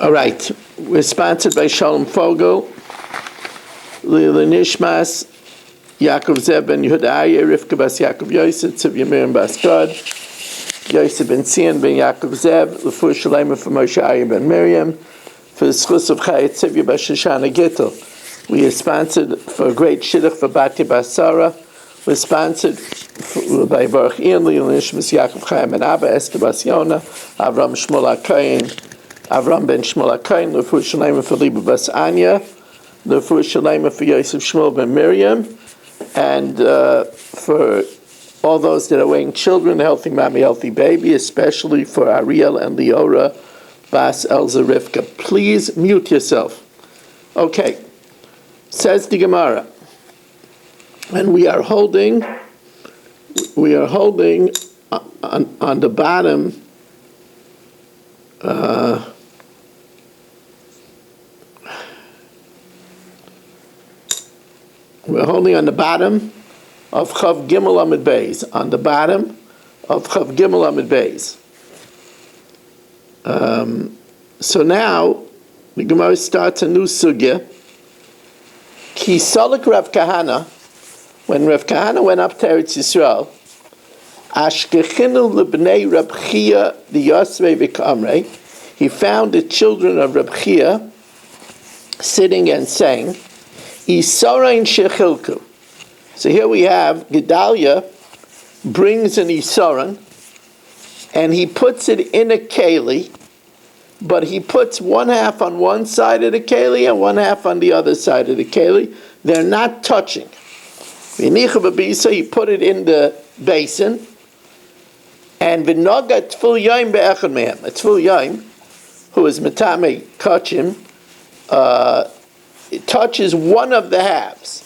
All right, we're sponsored by Shalom Fogel, Lila Nishmas, Yaakov Zeb ben Yehuda Rivka bas Yaakov Yosef, Tzivya Miriam bas God, Yosef ben Tzion ben Yaakov Zeb, Lefur Shalema for Moshe Aryeh ben Miriam, for the Schus of Chayat Tzivya bas Shoshana Gittel. We are sponsored for a great shidduch for Bati bas Sarah. We're sponsored by Baruch Ian, Lila Nishmas, Yaakov Chaim ben Abba, Esther bas Yona, Avram Shmuel HaKohen, Avram ben Shmuel HaKohen, Lefur Shalema for Liba bas Anya, Lefur Shalema for Yosef Shmuel ben Miriam, and for all those that are weighing children, healthy mommy, healthy baby, especially for Ariel and Leora Bas Elza Rivka. Please mute yourself. Okay, says the Gemara, and we are holding on the bottom. We're holding on the bottom of Chav Gimel Amid Beis. On the bottom of Chav Gimel Amid Beis. So now the Gemara starts a new sugya. Ki Salak Rav Kahana, when Rav Kahana went up to Eretz Yisrael, Ashkechinu lebnei Rab Chia the Yosvei v'Kamrei, he found the children of Rab Chia sitting and saying, Isarein shechilku. So here we have Gedalia brings an Isaran and he puts it in a keli, but he puts one half on one side of the keli and one half on the other side of the keli. They're not touching. He put it in the basin, and v'noga tful yaim be'echad mehem. A tful yaim, who is metame kachim, it touches one of the halves.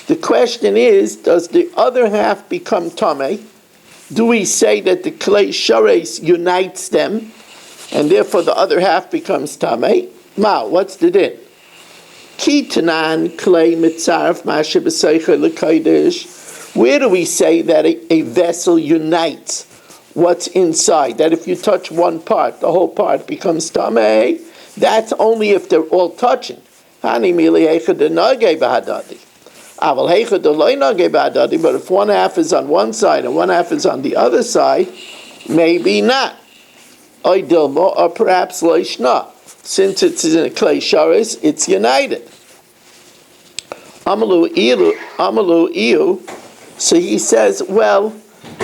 The question is, does the other half become tamei? Do we say that the klei shares unites them, and therefore the other half becomes tamei? Ma, what's the din? Ki tanan klei mitzaref mashe b'seicher l'kodesh. Where do we say that a vessel unites what's inside? That if you touch one part, the whole part becomes tamei? That's only if they're all touching. But if one half is on one side and one half is on the other side, maybe not. Or perhaps loishna. Since it's in a klei sharis, it's united. Amalu iu. So he says, well,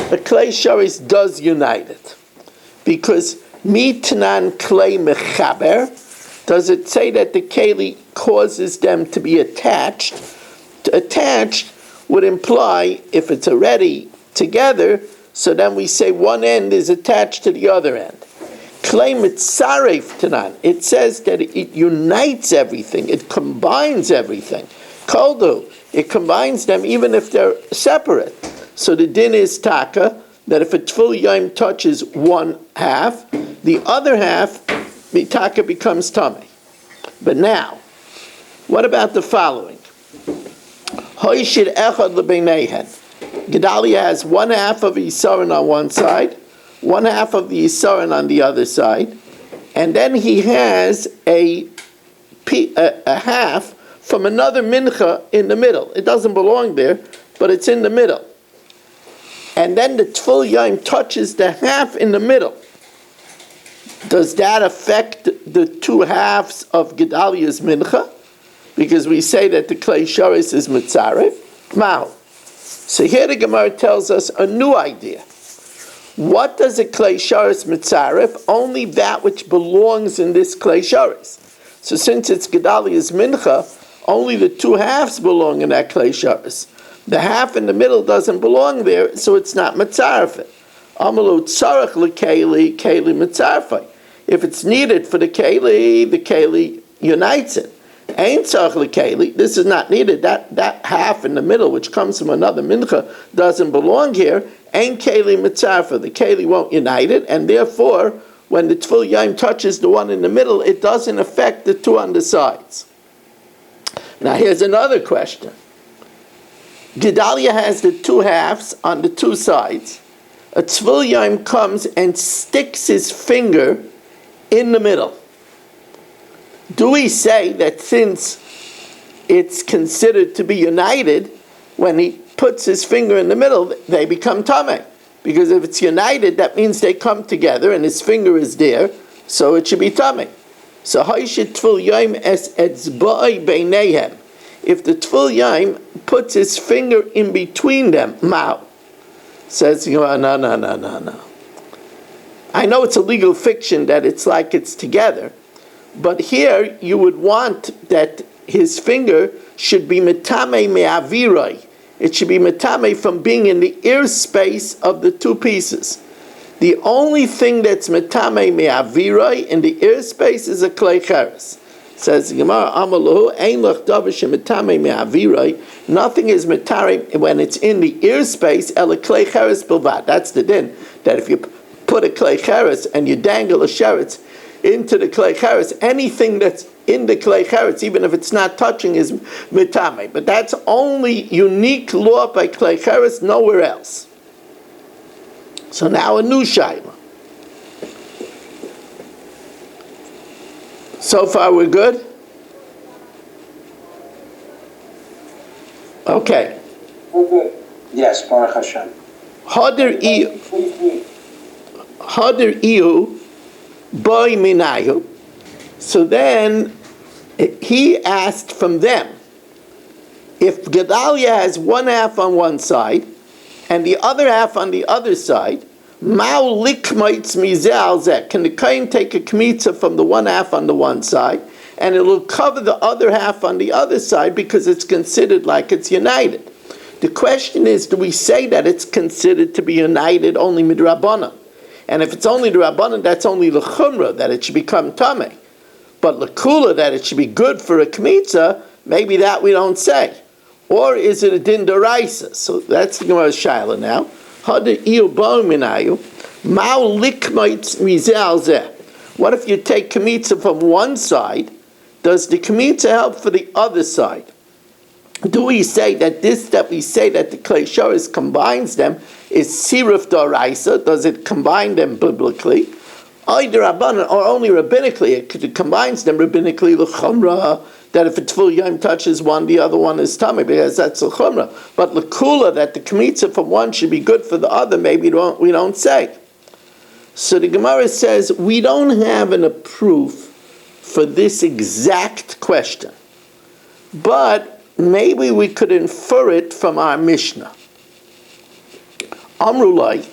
the klei sharis does unite it. Because mitnan klei mechaber, does it say that the keli causes them to be attached? Attached would imply, if it's already together, so then we say one end is attached to the other end. Claim it saref tanan. It says that it unites everything. It combines everything. Koldu, it combines them even if they're separate. So the din is taka, that if a tful yom touches one half, the other half, the taka becomes tummy. But now, what about the following? Hoishid echad lebeinehen. Gedalia has one half of Yissaran on one side, one half of the Yissaran on the other side, and then he has a half from another mincha in the middle. It doesn't belong there, but it's in the middle. And then the tful yom touches the half in the middle. Does that affect the two halves of Gedalia's mincha? Because we say that the klei sharis is mitzaref. Mao. So here the Gemara tells us a new idea. What does a klei sharis mitzaref? Only that which belongs in this klei sharis. So since it's Gedalia's mincha, only the two halves belong in that klei sharis. The half in the middle doesn't belong there, so it's not mitzaref. Amalu tzarech lekeli, keli mitzarefai. If it's needed for the keli unites it. Ain't tzarech lekeli. This is not needed. That half in the middle, which comes from another mincha, doesn't belong here. Ain't keli mitzarefai. The keli won't unite it, and therefore, when the tful yom touches the one in the middle, it doesn't affect the two on the sides. Now here's another question. Gedalia has the two halves on the two sides. A Tzvul Yom comes and sticks his finger in the middle. Do we say that since it's considered to be united, when he puts his finger in the middle, they become tameh? Because if it's united, that means they come together and his finger is there, so it should be tameh. So Haishit Tvul Yom es etzba'i beinehem. If the Tvul Yom puts his finger in between them, Mao says, no. I know it's a legal fiction that it's like it's together, but here you would want that his finger should be metame me'aviroi. It should be metame from being in the ear space of the two pieces. The only thing that's metame me'aviroi in the ear space is a klei cheres. Says Gemara, Amalahu ein lach davar shemetame me'aviroi. Nothing is metare when it's in the ear space. El klei cheres bilvad. That's the din. That if you put a klei cheres and you dangle a sheretz into the klei cheres, anything that's in the klei cheretz, even if it's not touching, is metame. But that's only unique law by klei cheres, nowhere else. So now a new shayla. So far we're good? Okay. We're good. Yes, Baruch Hashem. Hader iu boy minayu. So then he asked from them, if Gedalia has one half on one side and the other half on the other side, Mao likmaitz mizeh zeh. Can the kohen take a kmitza from the one half on the one side, and it will cover the other half on the other side because it's considered like it's united? The question is, do we say that it's considered to be united only midrabanan? And if it's only drabanan, that's only l'chumra, that it should become tameh. But l'kula, that it should be good for a kmitza, maybe that we don't say. Or is it a din d'oraisa? So that's the Gemara's shaila now. What if you take kmitza from one side? Does the kmitza help for the other side? Do we say that we say that the klei sharis combines them is siruf d'oraisa? Does it combine them biblically? Either rabbanan or only rabbinically? It combines them rabbinically l'chumra, that if a Tvul Yom touches one, the other one is tameh, because that's a chumrah. But l'kula, that the kmitza from one should be good for the other, maybe we don't say. So the Gemara says, we don't have a proof for this exact question. But maybe we could infer it from our Mishnah. Amrulai,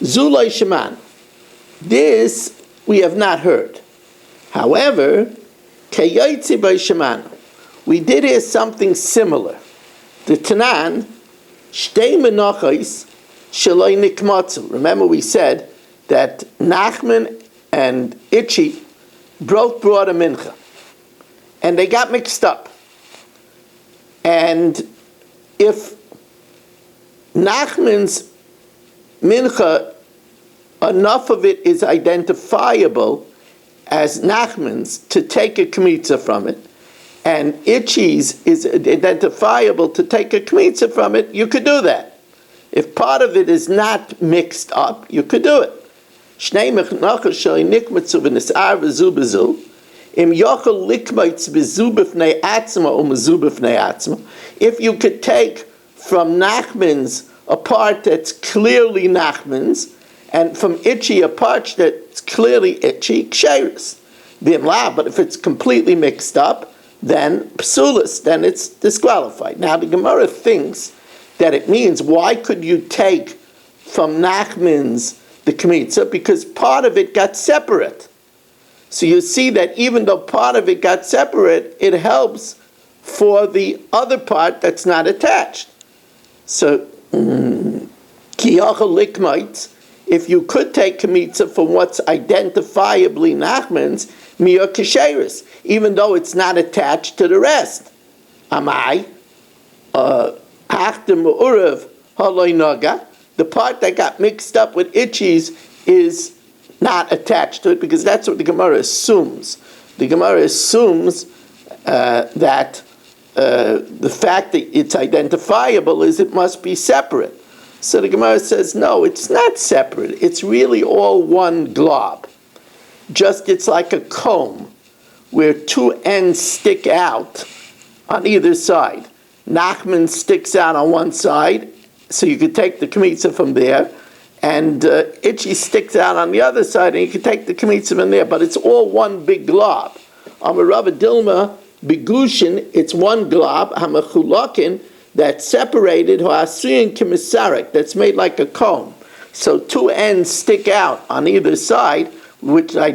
Zulai Sheman. This we have not heard. However, we did hear something similar. The Tanan, Shtei Menachos Shaloi Nikmatzu. Remember we said that Nachman and Itchi both brought a mincha. And they got mixed up. And if Nachman's mincha, enough of it is identifiable as Nachman's to take a kmitza from it, and Itchi's is identifiable to take a kmitza from it, you could do that. If part of it is not mixed up, you could do it. Shnei Menachos sheli nikmatzu v'nis'ar v'zu b'zu, im yochel likmaitz b'zu b'fnei atzma or m'zu b'fnei atzma. If you could take from Nachman's a part that's clearly Nachman's, and from Itchy a part that's clearly Itchy, ksheris. But if it's completely mixed up, then psulis, then it's disqualified. Now the Gemara thinks that it means, why could you take from Nachman's the kmitza? Because part of it got separate. So you see that even though part of it got separate, it helps for the other part that's not attached. So, kiyachal likmaitz, if you could take kmitza from what's identifiably Nachman's, miyah kesheris, even though it's not attached to the rest. Amai, hachtem u'urev haloi naga, the part that got mixed up with Itchi's is not attached to it, because that's what the Gemara assumes. The Gemara assumes that the fact that it's identifiable is it must be separate. So the Gemara says, no, it's not separate. It's really all one glob. Just it's like a comb where two ends stick out on either side. Nachman sticks out on one side, so you could take the kmitza from there, and Itchy sticks out on the other side, and you can take the kmitza from there, but it's all one big glob. Amarava Dilma, Bigushin, it's one glob, Hamachulakin, that's separated, Hoasuyin Kimisarek, that's made like a comb. So two ends stick out on either side, which one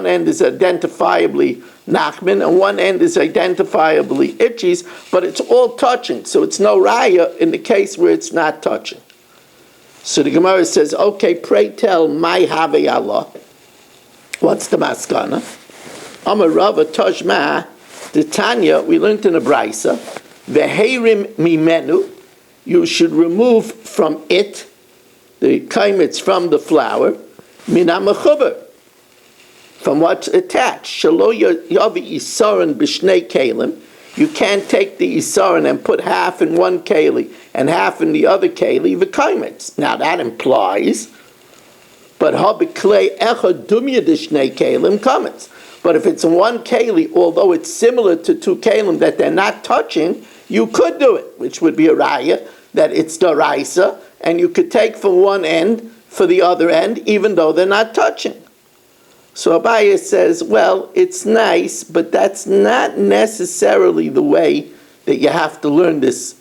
end is identifiably Nachman, and one end is identifiably Itchy's, but it's all touching, so it's no raya in the case where it's not touching. So the Gemara says, okay, pray tell, my have Allah. What's the maskana? Amar Rava Toshma, the Tanya, we learned in a Braisa, Veherim mimenu, you should remove from it, the kaimitz from the flour, Mina mechuber, from what's attached. Shalo yavi isaron b'shnei kelim. You can't take the isaron and put half in one keli and half in the other keli. V'kaimitz. Now that implies, but habiklei echad dumya d'shnei kelim kamitz. But if it's in one keli, although it's similar to two kelim that they're not touching, you could do it, which would be a raya that it's daraisa, and you could take from one end for the other end, even though they're not touching. So Abaye says, well, it's nice, but that's not necessarily the way that you have to learn this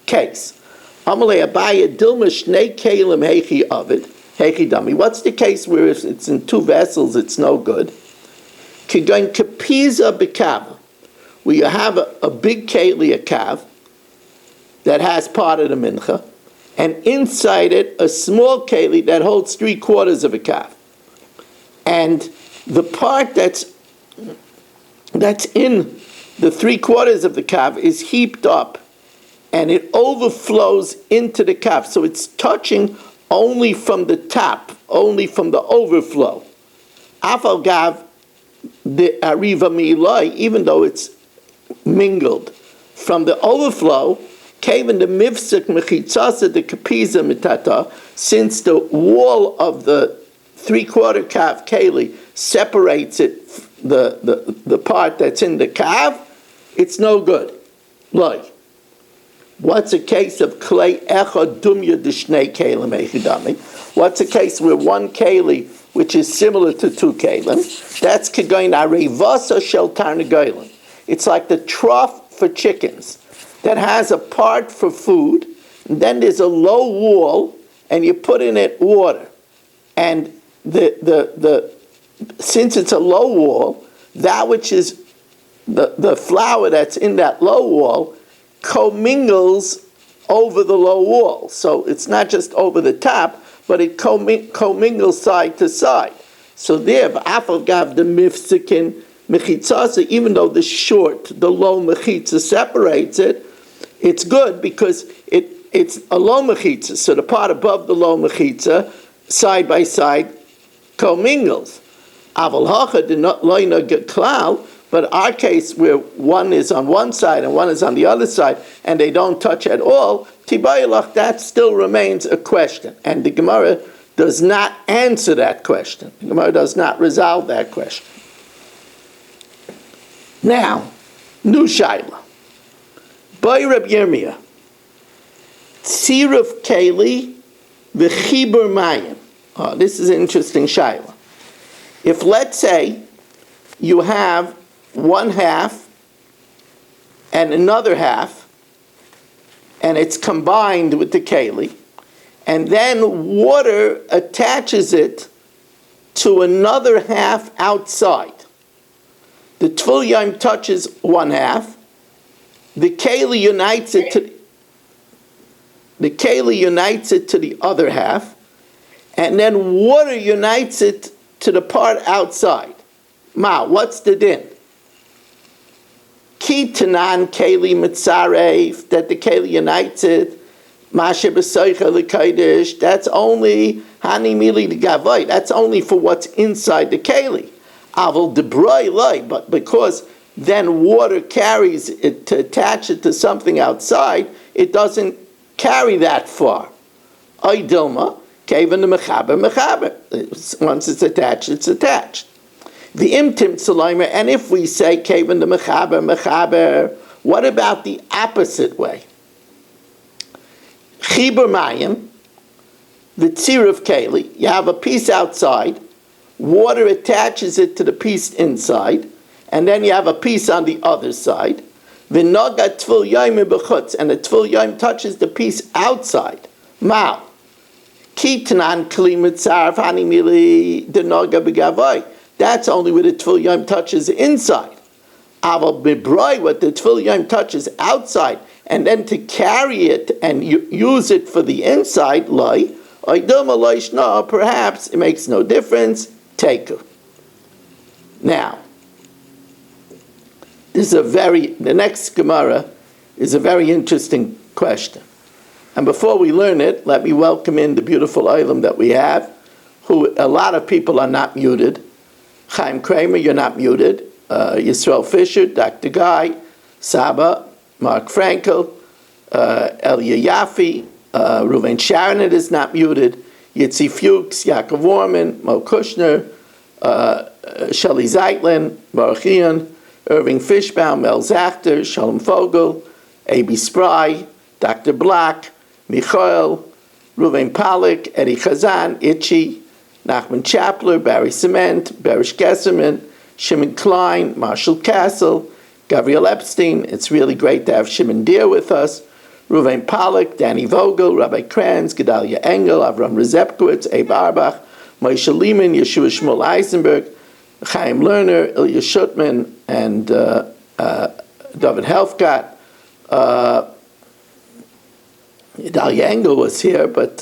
case. Amalei Abaye Dilma Shnei Kalim Hechi Avid, Hechi Dami. What's the case where if it's in two vessels, it's no good? Kigain Kapiza Bekav, where you have a big keli, a kav, that has part of the mincha, and inside it a small keli that holds 3/4 of a kav. And the part that's in the 3/4 of the kav is heaped up, and it overflows into the kav. So it's touching only from the top, only from the overflow. Afal gav the ariva mi'ilai, even though it's mingled from the overflow, came in the mifsek mechitzasa the kapiza mitata, since the wall of the 3/4 kav keli separates it, the part that's in the kav, it's no good. Like, what's a case of klei echad dumya d'shnei kelim echidami? What's a case where one keli, which is similar to two kelim, that's kegoin arevasa shel tarnagolim. It's like the trough for chickens that has a part for food, and then there's a low wall, and you put in it water. And since it's a low wall, that which is the flour that's in that low wall commingles over the low wall. So it's not just over the top, but it commingles side to side. So there, v'afal gav the mifsikin mechitzasa, even though the low mechitza separates it, it's good because it's a low mechitza. So the part above the low mechitza, side by side, commingles. Aval hacha did not loina klal, but our case where one is on one side and one is on the other side, and they don't touch at all, tibayalach, that still remains a question, and the Gemara does not answer that question. The Gemara does not resolve that question. Now, new shaila. By Reb Yirmiyah, tziruf keli v'chibur mayim. Oh, this is an interesting shaila. If, let's say, you have one half and another half, and it's combined with the keli, and then water attaches it to another half outside. The tful yom touches one half, the keli unites it to the other half, and then water unites it to the part outside. Ma, what's the din? Ki tanan keli mitzaref, that the keli unites it. Mashe b'soicha l'kodesh, that's only hani mili l'gavoy, that's only for what's inside the keli. Aval debroi loy, but because then water carries it to attach it to something outside, it doesn't carry that far. Oidilma, kaven the mechaber. Once it's attached, it's attached. The imtim tzalaimer, and if we say kaven the mechaber, what about the opposite way? Chibur mayim, the tzir of keli, you have a piece outside, water attaches it to the piece inside, and then you have a piece on the other side. V'noga tfil yaim b'chutz, and the tfil yaim touches the piece outside. Mao. Kitnan kli mitzarf hani mili denoga b'gavoy. That's only where the tfil yaim touches inside. Aval b'broi, what the tfil yaim touches outside, and then to carry it and use it for the inside, loy, perhaps it makes no difference. Take it. Now, the next Gemara is a very interesting question. And before we learn it, let me welcome in the beautiful Olam that we have, who a lot of people are not muted. Chaim Kramer, you're not muted. Yisrael Fisher, Dr. Guy, Saba, Mark Frankel, Elia Yaffe, Reuven Sharon is not muted. Yitzi Fuchs, Yaakov Warman, Mo Kushner, Shelley Zeitlin, Baruch Ian, Irving Fishbaum, Mel Zachter, Shalom Fogel, A.B. Spry, Dr. Black, Michael, Reuven Pollack, Eddie Chazan, Itchy, Nachman Chapler, Barry Cement, Barish Gesserman, Shimon Klein, Marshall Castle, Gabriel Epstein. It's really great to have Shimon Deer with us. Reuven Pollack, Danny Vogel, Rabbi Kranz, Gedalia Engel, Avram Rezepkowitz, Abe Arbach, Moshe Lehman, Yeshua Shmuel Eisenberg, Chaim Lerner, Ilya Shutman, and David Helfgott. Gedalia Engel was here, but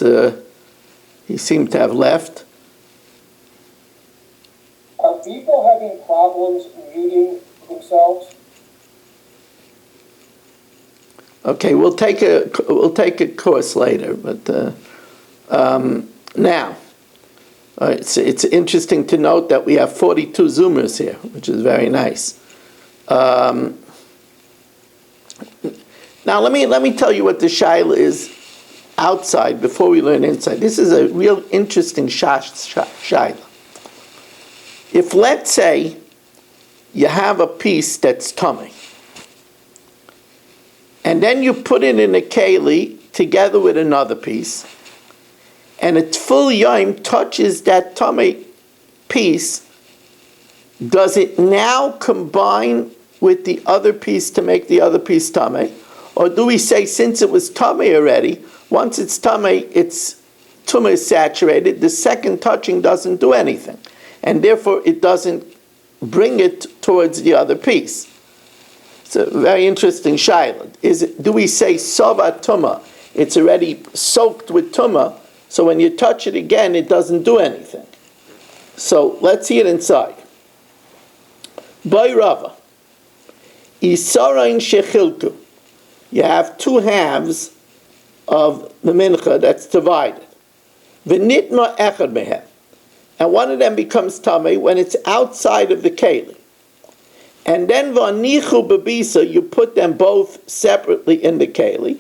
he seemed to have left. Are people having problems muting themselves? Okay, we'll take a course later, but now it's interesting to note that we have 42 Zoomers here, which is very nice. Now let me tell you what the shaila is outside before we learn inside. This is a real interesting shaila. If, let's say, you have a piece that's tummy, and then you put it in a keli together with another piece, and a tfil yaim touches that tummy piece, does it now combine with the other piece to make the other piece tummy? Or do we say, since it was tummy already, once it's tummy, its tumah is saturated, the second touching doesn't do anything, and therefore it doesn't bring it towards the other piece? It's a very interesting shaila. Do we say sova tumah? It's already soaked with tumah, so when you touch it again, it doesn't do anything. So let's see it inside. By Rava, Isarain shechilku. You have two halves of the mincha that's divided. V'nitma echad mehem. And one of them becomes tummy when it's outside of the keli. And then v'anichu b'bisa, you put them both separately in the keli.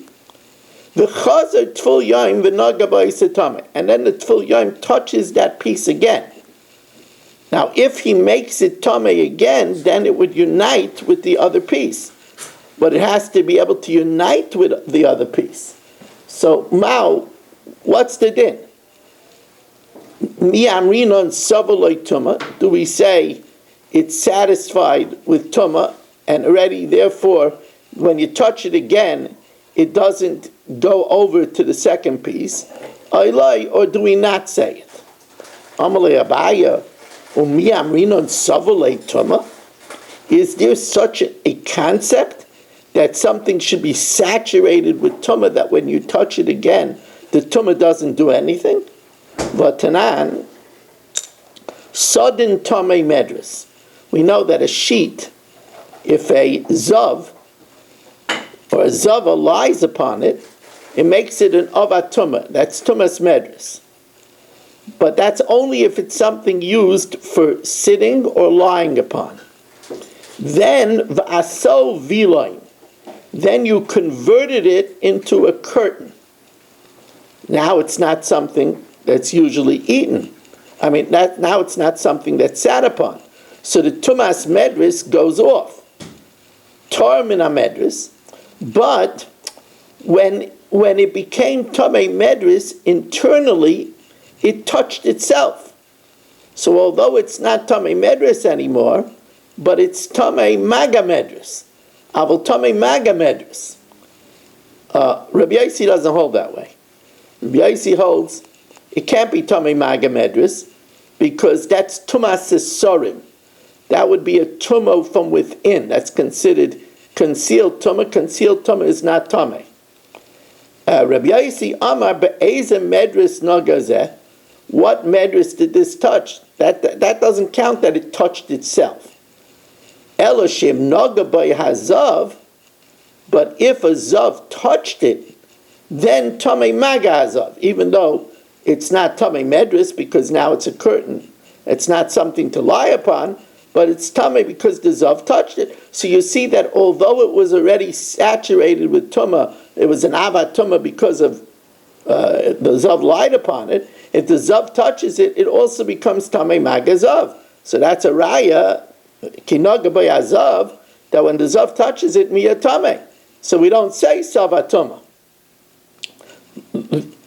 V'chazer tful yaim v'naga b'isa tummy. And then the tful yaim touches that piece again. Now, if he makes it tummy again, then it would unite with the other piece. But it has to be able to unite with the other piece. So, Mao, what's the din? Mi amrinon savoloi tumah. Do we say it's satisfied with tumah and already, therefore, when you touch it again, it doesn't go over to the second piece? Or do we not say it? Amalei Abaya, mi amrinon savoloi tumah. Is there such a concept that something should be saturated with tumah that when you touch it again, the tumah doesn't do anything? Vatanan, sudden tamei medras. We know that a sheet, if a zav or a zava lies upon it, it makes it an avat tumah. That's tumas medras. But that's only if it's something used for sitting or lying upon. Then v'aso viloin. Then you converted it into a curtain. Now it's not something that's usually eaten. Now it's not something that's sat upon. So the tumas medris goes off. Tor min medris. But when it became tamei medris, internally, it touched itself. So although it's not tamei medris anymore, but it's tamei maga medris. Aval tamei maga medris. Rabbi Yossi doesn't hold that way. Rabbi Yossi holds it can't be tamei maga medris because that's tumas sorim. That would be a tumah from within. That's considered concealed tumah. Concealed tumah is not tamei. Rabbi Yossi Amar be'ezeh medris nagazeh. What medris did this touch? That doesn't count that it touched itself. Eloshim naga by hazav. But if a zav touched it, then tamei maga hazav. Even though it's not tamei medris because now it's a curtain. It's not something to lie upon. But it's tamei because the zav touched it. So you see that although it was already saturated with tumah, it was an avat tumah because of the zav lied upon it. If the zav touches it, it also becomes tamei maga zav. So that's a raya, kinaga zav, that when the zav touches it, miya tamei. So we don't say savat tumah.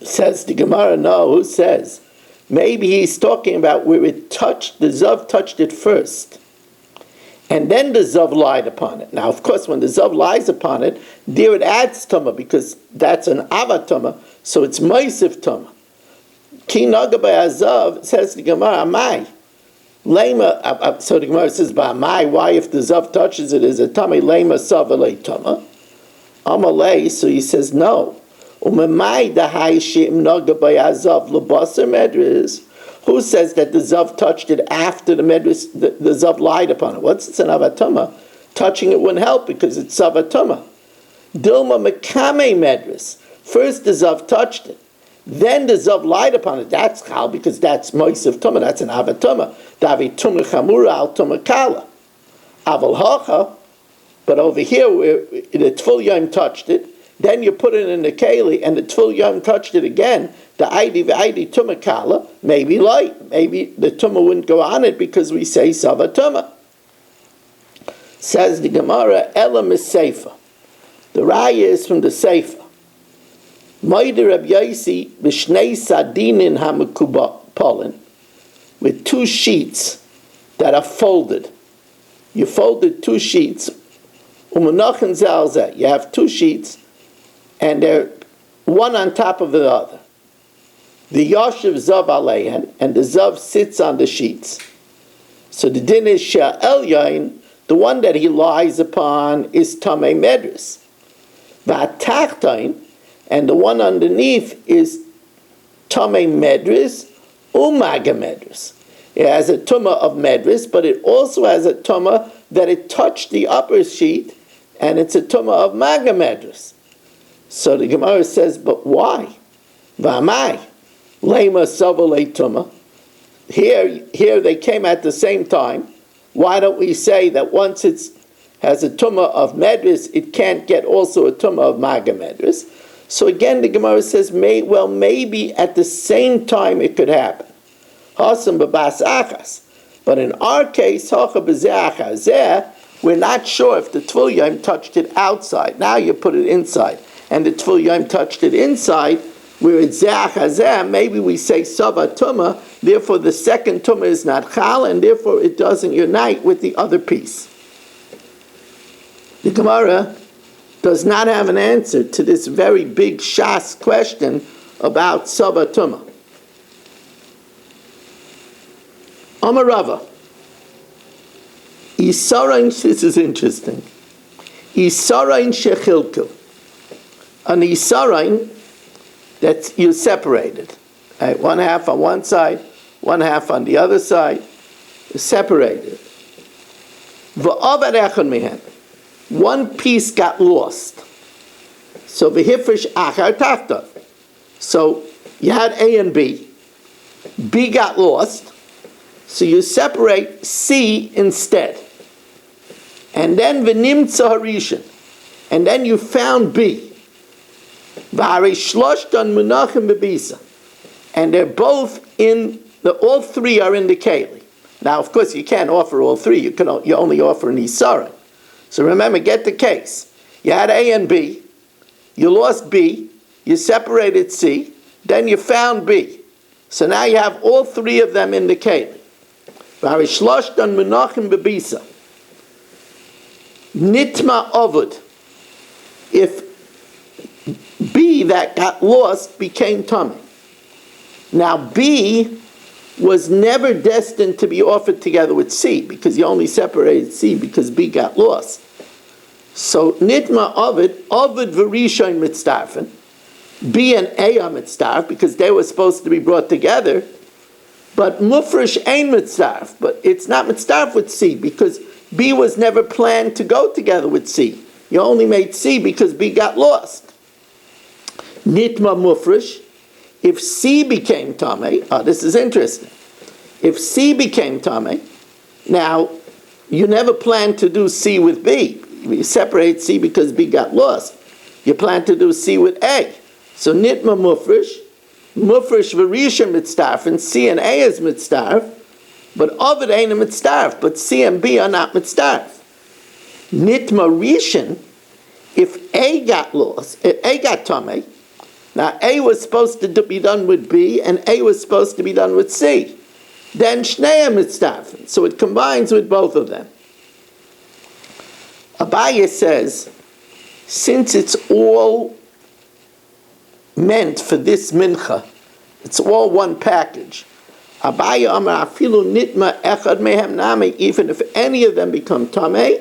Says the Gemara, no, who says? Maybe he's talking about where it touched, the zav touched it first. And then the zav lied upon it. Now, of course, when the zav lies upon it, there it adds tumah because that's an avat tumah, so it's moisif tumah. Ki naga b'azav, says the Gemara, amai. Lema, so the Gemara says, ba'amai, why if the zav touches it is a tumah, lema sav alei tumah? Amalei, so he says, no. Umemai dahai she'im naga b'azav l'basar medris. Who says that the zav touched it after the medris, the zav lied upon it? What's an avatuma? Touching it wouldn't help because it's avatuma. Dilma mekame medris. First the zav touched it. Then the zav lied upon it. That's chal because that's moisiv tumah. That's an avatuma. Davi tumah chamura al tumah kala. Aval hacha. But over here where the tful yom touched it, then you put it in the keli and the tful yom touched it again. The ID tumah kala, maybe light. Maybe the tumah wouldn't go on it because we say sava tumah. Says the Gemara, elam is seifa. The raya is from the seifa. Moide Rabbi Yossi b'shnei sadinin hamekubalin, with two sheets that are folded. You folded two sheets. Umenachin zalzeh. You have two sheets, and they're one on top of the other. The yoshev zav aleihen, and the zav sits on the sheets. So the din is sha'el yain, the one that he lies upon is tamei medris. V'atachtain, and the one underneath is tamei medris umaga medris. It has a tumah of medris, but it also has a tumah that it touched the upper sheet, and it's a tumah of maga medris. So the Gemara says, but why? V'amai. Lema savalei tumah. Here they came at the same time. Why don't we say that once it has a tumah of medris, it can't get also a tumah of maga medris? So again, the Gemara says, maybe at the same time it could happen. Hasam b'bas achas. But in our case, hacha b'zeh achazeh, we're not sure if the tful yom touched it outside. Now you put it inside, and the tful yom touched it inside. Where it's ze'achazeh, maybe we say sava tumah, therefore the second tumah is not chal, and therefore it doesn't unite with the other piece. The Gemara does not have an answer to this very big shas question about sava tumah. Amar Rava. Isarain, this is interesting. Isarain shechilkel. An isarain that you separated. Right? One half on one side, one half on the other side, separated. One piece got lost. So v'hifresh achar tachta. So you had A and B. B got lost. So you separate C instead. And then v'nimtza harishan. And then you found B. V'harei shloshtan munachim bebisa. And they're both all three are in the keli. Now, of course, you can't offer all three. You only offer an isara. So remember, get the case. You had A and B. You lost B. You separated C. Then you found B. So now you have all three of them in the keli. V'harei shloshtan munachim bebisa. Nitma ovud. If B that got lost became tummy. Now B was never destined to be offered together with C because you only separated C because B got lost. So nitma ovud v'rishon mitzdarfen. B and A are mitzdarf because they were supposed to be brought together. But mufresh ain't mitzdarf. But it's not mitzdarf with C because B was never planned to go together with C. You only made C because B got lost. Nitma mufresh. If C became Tameh, this is interesting. If C became Tameh, now, you never planned to do C with B. You separate C because B got lost. You plan to do C with A. So Nitma mufresh v'rishon mitzdarf, and C and A is mitzdarf, but Ovid ain't a mitzdarf, but C and B are not mitzdarf. Nitma rishon, if A got lost, if A got Tameh, now A was supposed to be done with B, and A was supposed to be done with C. Then Shneim mitzdarfen, so it combines with both of them. Abaye says, since it's all meant for this mincha, it's all one package. Abaye amar afilu nitma echad mehem nami, even if any of them become tamei,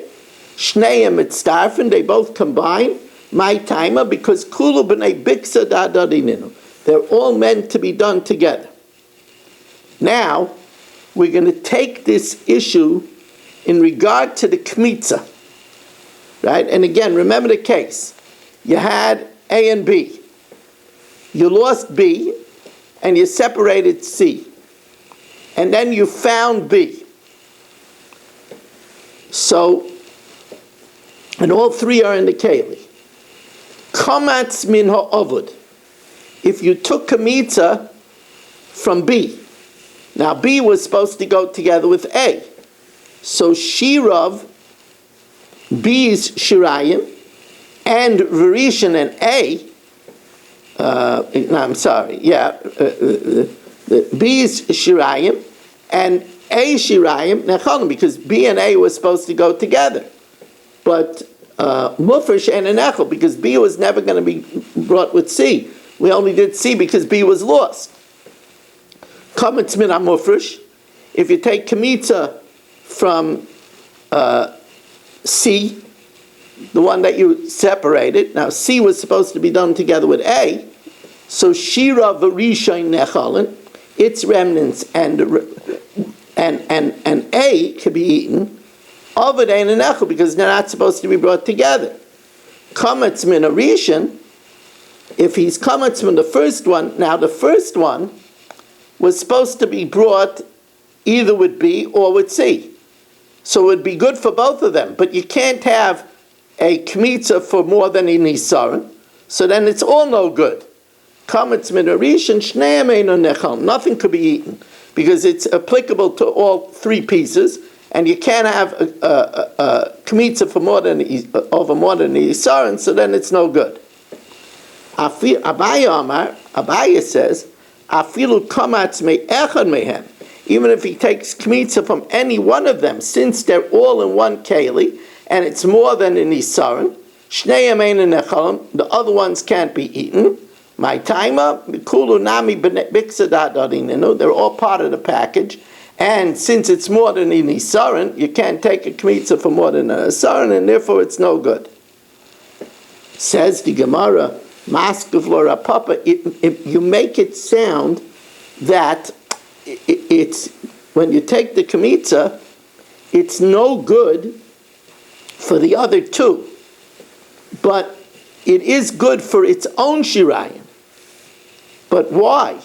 Shneim mitzdarfen, they both combine. My timer, because kulu b'nei biksa da'adadininu. They're all meant to be done together. Now, we're going to take this issue in regard to the kmitza. Right? And again, remember the case. You had A and B. You lost B, and you separated C. And then you found B. So, and all three are in the keli. Kamatz min ha'ovud. If you took kamitza from B, now B was supposed to go together with A. So Shirav, B's Shirayim, and Varishan and A, B's Shirayim and A Shirayim Nechalim, because B and A were supposed to go together. But Mufresh and an Echel, because B was never going to be brought with C. We only did C because B was lost. Kametz min Mufresh, if you take Kamitza from C, the one that you separated, now C was supposed to be done together with A, so Shira v'rishayin nechalin, its remnants and A could be eaten. Ovid ain't an echel because they're not supposed to be brought together. Kametz min arishan, if he's kametz min the first one, now the first one was supposed to be brought either with B or with C. So it would be good for both of them, but you can't have a kmitza for more than a nisaron, so then it's all no good. Kametz min arishan shneim eino nechal, nothing could be eaten because it's applicable to all three pieces. And you can't have a kmitza for over more than a yisaron, so then it's no good. Abaye says, afilu kamatz me echad mehem. Even if he takes kmitza from any one of them, since they're all in one keli, and it's more than an yisaron, shneim ein nechalim, the other ones can't be eaten. My timer, kulu nami biksa da'adadininu, they're all part of the package. And since it's more than a nisaron, you can't take a kmitza for more than a nisaron, and therefore it's no good. Says the Gemara, Maskav Lora Papa, you make it sound that it's, when you take the kmitza, it's no good for the other two. But it is good for its own shirayim. But why?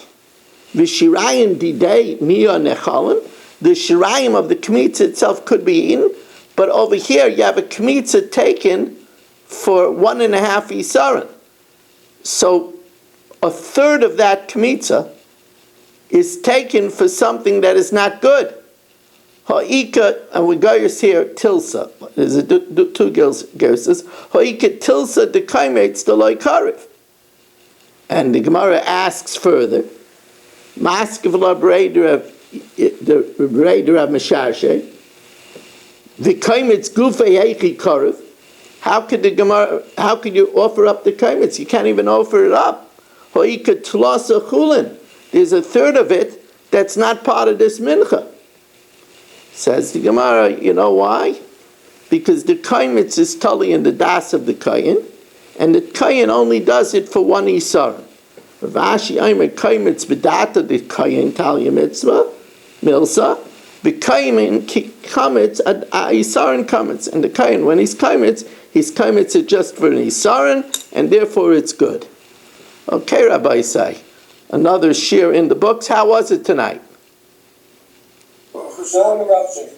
The shirayim didei miya nechalim, the shirayim of the kmitza itself could be eaten, But over here, you have a kmitza taken for 1.5 isaron. So a third of that kmitza is taken for something that is not good. Ha'ika, and we go here, tilsa. There's two gerses. Ha'ika tilsa dekaimetz deloi karev. And the Gemara asks further, Maskiv la breder of Mesharshe, v'kaimetz gufei heichi karev. How could you offer up the kaimetz? You can't even offer it up. Ha'ika tlasa chulin. There's a third of it that's not part of this mincha. Says the Gemara, you know why? Because the kaimetz is totally in the das of the kayin, and the kayin only does it for 1 isaron. Ravashi aimer kaimetz bedata the kayin talia mitzvah milsa. B'kayin kametz isaron kametz, and the kayin when he's kametz is just for an isaron, and therefore it's good. Okay, Rabbi say. Another shir in the books. How was it tonight? No interruption.